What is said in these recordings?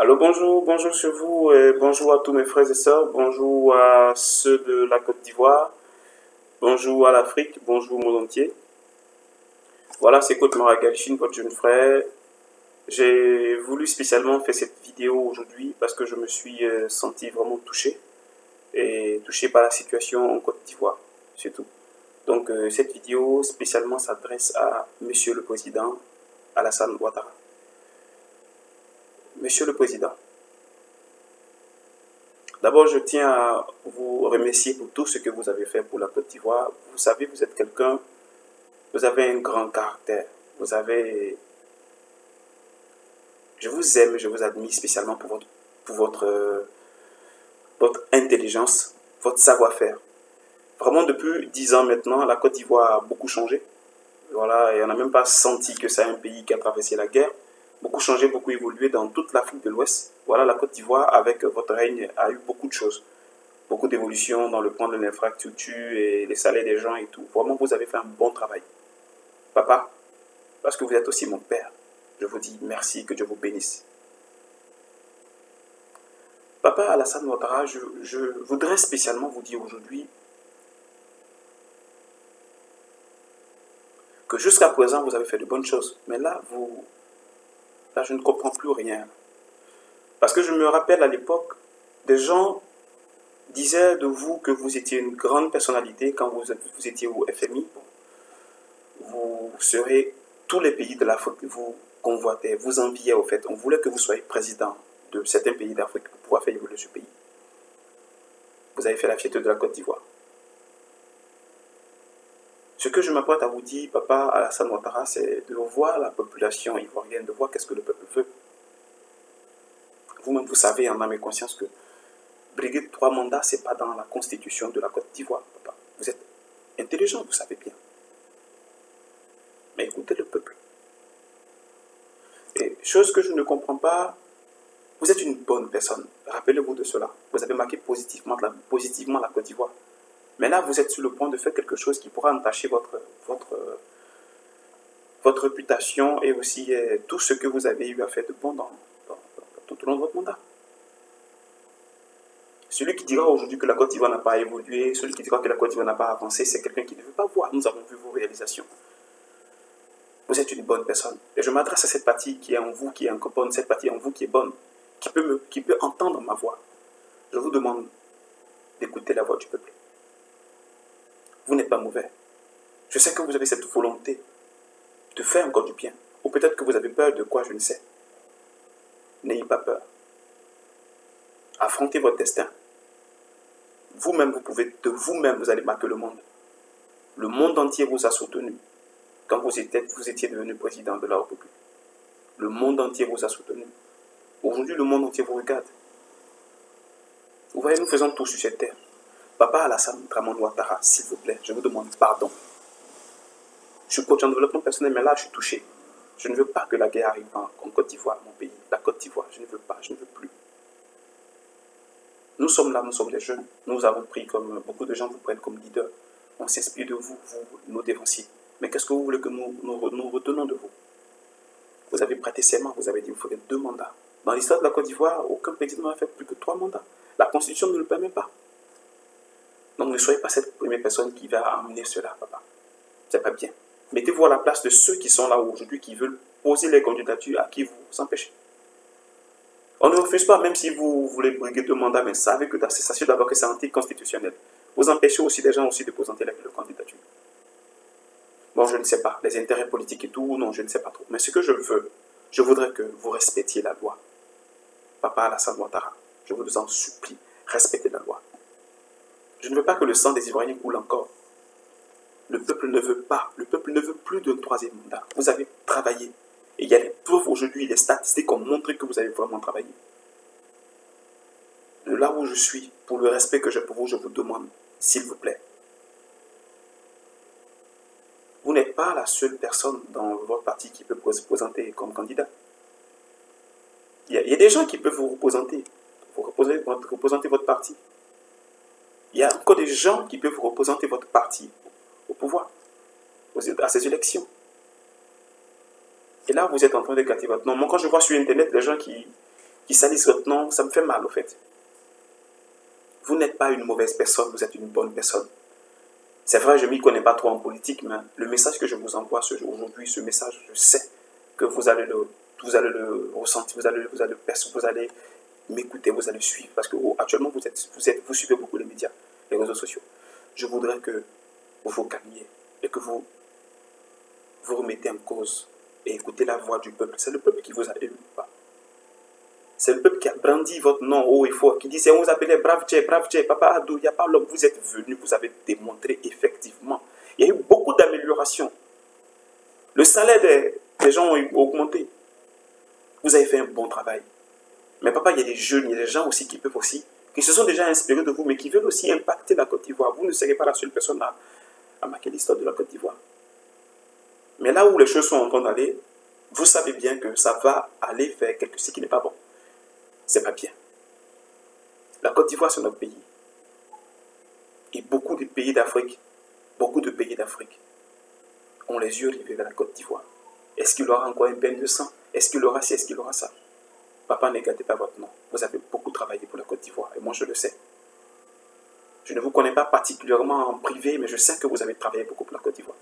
Alors bonjour, bonjour sur vous, et bonjour à tous mes frères et sœurs, bonjour à ceux de la Côte d'Ivoire, bonjour à l'Afrique, bonjour au monde entier. Voilà, c'est Côte Maragachine, votre jeune frère. J'ai voulu spécialement faire cette vidéo aujourd'hui parce que je me suis senti vraiment touché, et touché par la situation en Côte d'Ivoire, c'est tout. Donc cette vidéo spécialement s'adresse à Monsieur le Président Alassane Ouattara. Monsieur le Président, d'abord, je tiens à vous remercier pour tout ce que vous avez fait pour la Côte d'Ivoire. Vous savez, vous êtes quelqu'un, vous avez un grand caractère. Vous avez... Je vous aime, je vous admire spécialement pour votre intelligence, votre savoir-faire. Vraiment, depuis 10 ans maintenant, la Côte d'Ivoire a beaucoup changé. Voilà, et on n'a même pas senti que c'est un pays qui a traversé la guerre. Beaucoup changé, beaucoup évolué dans toute l'Afrique de l'Ouest. Voilà, la Côte d'Ivoire, avec votre règne, a eu beaucoup de choses. Beaucoup d'évolutions dans le point de l'infrastructure et les salaires des gens et tout. Vraiment, vous avez fait un bon travail. Papa, parce que vous êtes aussi mon père, je vous dis merci, que Dieu vous bénisse. Papa Alassane Ouattara, je voudrais spécialement vous dire aujourd'hui que jusqu'à présent, vous avez fait de bonnes choses. Mais là, je ne comprends plus rien. Parce que je me rappelle à l'époque, des gens disaient de vous que vous étiez une grande personnalité quand vous étiez au FMI. Vous serez tous les pays de l'Afrique, vous convoitez, vous enviez au fait. On voulait que vous soyez président de certains pays d'Afrique pour pouvoir faire évoluer ce pays. Vous avez fait la fierté de la Côte d'Ivoire. Ce que je m'apprête à vous dire, papa Alassane Ouattara, c'est de voir la population ivoirienne, de voir qu'est-ce que le peuple veut. Vous-même, vous savez en âme et conscience que briguer 3 mandats, ce n'est pas dans la constitution de la Côte d'Ivoire, papa. Vous êtes intelligent, vous savez bien. Mais écoutez le peuple. Et chose que je ne comprends pas, vous êtes une bonne personne. Rappelez-vous de cela. Vous avez marqué positivement la Côte d'Ivoire. Mais là, vous êtes sur le point de faire quelque chose qui pourra entacher votre réputation et aussi tout ce que vous avez eu à faire de bon tout au long de votre mandat. Celui qui dira aujourd'hui que la Côte d'Ivoire n'a pas évolué, celui qui dira que la Côte d'Ivoire n'a pas avancé, c'est quelqu'un qui ne veut pas voir. Nous avons vu vos réalisations. Vous êtes une bonne personne. Et je m'adresse à cette partie qui est en vous, qui est encore bonne, cette partie en vous qui est bonne, qui peut entendre ma voix. Je vous demande d'écouter la voix du peuple. Vous n'êtes pas mauvais. Je sais que vous avez cette volonté de faire encore du bien. Ou peut-être que vous avez peur de quoi, je ne sais. N'ayez pas peur. Affrontez votre destin. Vous-même, vous allez marquer le monde. Le monde entier vous a soutenu quand vous étiez devenu président de la République. Le monde entier vous a soutenu. Aujourd'hui, le monde entier vous regarde. Vous voyez, nous faisons tout sur cette terre. Papa Alassane Ouattara, s'il vous plaît, je vous demande pardon. Je suis coach en développement personnel, mais là, je suis touché. Je ne veux pas que la guerre arrive en Côte d'Ivoire, mon pays. La Côte d'Ivoire, je ne veux pas, je ne veux plus. Nous sommes là, nous sommes des jeunes. Nous avons pris comme beaucoup de gens vous prennent comme leader. On s'inspire de vous, nos dévanciers. Mais qu'est-ce que vous voulez que nous retenons de vous? Vous avez prêté serment, vous avez dit que vous ferez 2 mandats. Dans l'histoire de la Côte d'Ivoire, aucun président n'a fait plus que 3 mandats. La Constitution ne le permet pas. Donc ne soyez pas cette première personne qui va amener cela, papa. C'est pas bien. Mettez-vous à la place de ceux qui sont là aujourd'hui, qui veulent poser les candidatures à qui vous empêchez. On ne refuse pas, même si vous voulez briguer 2 mandats, mais savez que sachez d'abord que c'est anticonstitutionnel. Vous empêchez aussi des gens aussi de présenter la candidature. Bon, je ne sais pas, les intérêts politiques et tout, non, je ne sais pas trop. Mais ce que je voudrais que vous respectiez la loi. Papa Alassane Ouattara, je vous en supplie, respectez la loi. Je ne veux pas que le sang des Ivoiriens coule encore. Le peuple ne veut pas, le peuple ne veut plus d'un 3e mandat. Vous avez travaillé. Et il y a les preuves aujourd'hui, les statistiques ont montré que vous avez vraiment travaillé. De là où je suis, pour le respect que j'ai pour vous, je vous demande, s'il vous plaît. Vous n'êtes pas la seule personne dans votre parti qui peut se présenter comme candidat. Il y a des gens qui peuvent vous représenter votre parti. Il y a encore des gens qui peuvent représenter votre parti au pouvoir, à ces élections. Et là, vous êtes en train de gâter votre nom. Moi, quand je vois sur Internet des gens qui qui salissent votre nom, ça me fait mal, au fait. Vous n'êtes pas une mauvaise personne, vous êtes une bonne personne. C'est vrai, je ne m'y connais pas trop en politique, mais le message que je vous envoie aujourd'hui, ce message, je sais que vous allez le ressentir, vous allez m'écouter, vous allez suivre, parce que actuellement, vous suivez beaucoup les médias, les réseaux sociaux. Je voudrais que vous vous calmiez et que vous vous remettez en cause et écoutez la voix du peuple. C'est le peuple qui vous a élu, pas. C'est le peuple qui a brandi votre nom haut et fort, qui disait, on vous appelait Brave Jay, Papa Adou, il n'y a pas l'homme, vous êtes venu, vous avez démontré effectivement. Il y a eu beaucoup d'améliorations. Le salaire des gens ont augmenté. Vous avez fait un bon travail. Mais papa, il y a des jeunes, il y a des gens aussi qui peuvent aussi, qui se sont déjà inspirés de vous, mais qui veulent aussi impacter la Côte d'Ivoire. Vous ne serez pas la seule personne à marquer l'histoire de la Côte d'Ivoire. Mais là où les choses sont en train d'aller, vous savez bien que ça va aller vers quelque chose qui n'est pas bon. C'est pas bien. La Côte d'Ivoire, c'est notre pays. Et beaucoup de pays d'Afrique ont les yeux rivés vers la Côte d'Ivoire. Est-ce qu'il aura encore un bain de sang? Est-ce qu'il aura ci? Est-ce qu'il aura ça? Papa, ne gâtez pas votre nom. Vous avez beaucoup travaillé pour la Côte d'Ivoire. Et moi, je le sais. Je ne vous connais pas particulièrement en privé, mais je sais que vous avez travaillé beaucoup pour la Côte d'Ivoire.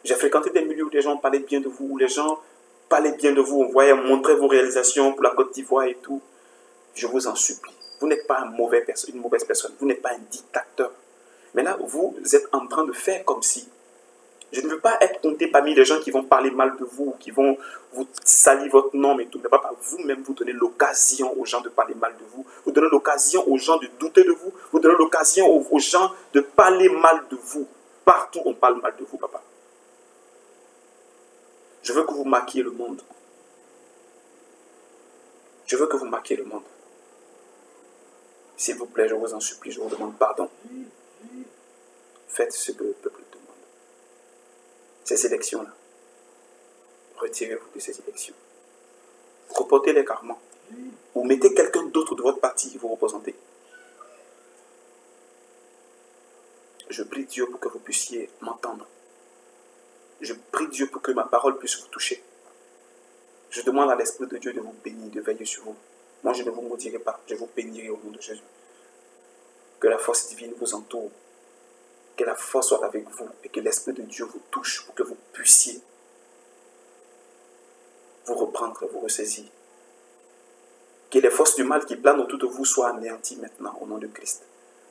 J'ai fréquenté des milieux où les gens parlaient bien de vous, où les gens parlaient bien de vous, on voyait montrer vos réalisations pour la Côte d'Ivoire et tout. Je vous en supplie. Vous n'êtes pas une mauvaise personne. Vous n'êtes pas un dictateur. Mais là, vous êtes en train de faire comme si. Je ne veux pas être compté parmi les gens qui vont parler mal de vous, qui vont vous salir votre nom et tout. Mais pas vous-même, vous donnez l'occasion aux gens de parler mal de vous. Vous donnez l'occasion aux gens de douter de vous. Vous donnez l'occasion aux gens de parler mal de vous. Partout, on parle mal de vous, papa. Je veux que vous marquiez le monde. Je veux que vous marquiez le monde. S'il vous plaît, je vous en supplie, je vous demande pardon. Faites ce que le peuple demande. Ces élections-là, retirez-vous de ces élections. Reportez-les carrément. Ou mettez quelqu'un d'autre de votre parti vous représenter. Je prie Dieu pour que vous puissiez m'entendre. Je prie Dieu pour que ma parole puisse vous toucher. Je demande à l'Esprit de Dieu de vous bénir, de veiller sur vous. Moi, je ne vous maudirai pas, je vous bénirai au nom de Jésus. Que la force divine vous entoure. Que la force soit avec vous et que l'Esprit de Dieu vous touche pour que vous puissiez vous reprendre, vous ressaisir. Que les forces du mal qui planent autour de vous soient anéanties maintenant au nom de Christ,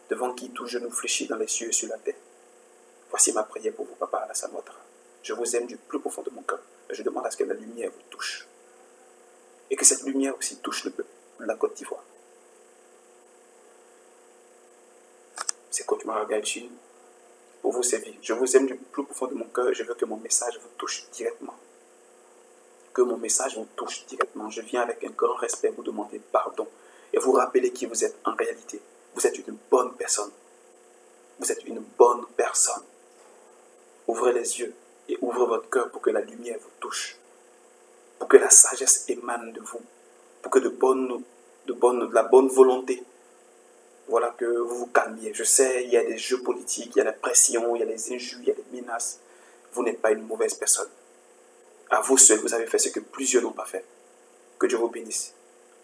devant qui tout genou fléchit dans les cieux et sur la terre. Voici ma prière pour vous, Papa Alassane Ouattara. Je vous aime du plus profond de mon cœur. Et je demande à ce que la lumière vous touche. Et que cette lumière aussi touche le peuple de la Côte d'Ivoire. C'est Coach Maragal Chine pour vous servir. Je vous aime du plus profond de mon cœur et je veux que mon message vous touche directement. Que mon message vous touche directement. Je viens avec un grand respect vous demander pardon et vous rappeler qui vous êtes en réalité. Vous êtes une bonne personne. Vous êtes une bonne personne. Ouvrez les yeux et ouvrez votre cœur pour que la lumière vous touche. Pour que la sagesse émane de vous. Pour que de la bonne volonté. Voilà, que vous vous calmiez. Je sais, il y a des jeux politiques, il y a la pression, il y a les injures, il y a les menaces. Vous n'êtes pas une mauvaise personne. À vous seuls, vous avez fait ce que plusieurs n'ont pas fait. Que Dieu vous bénisse.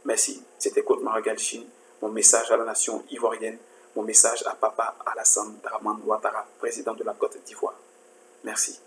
Merci. C'était Coach Maragal Chine. Mon message à la nation ivoirienne. Mon message à Papa Alassane Dramane Ouattara, président de la Côte d'Ivoire. Merci.